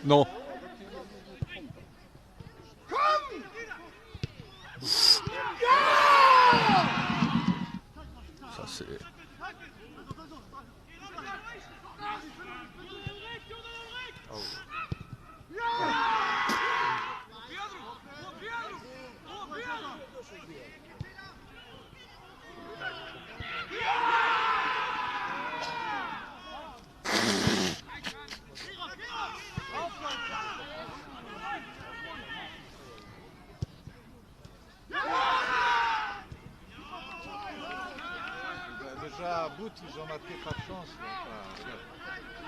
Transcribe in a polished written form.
Non. Ça c'est... Déjà à bout, ils ont marqué par chance. Donc,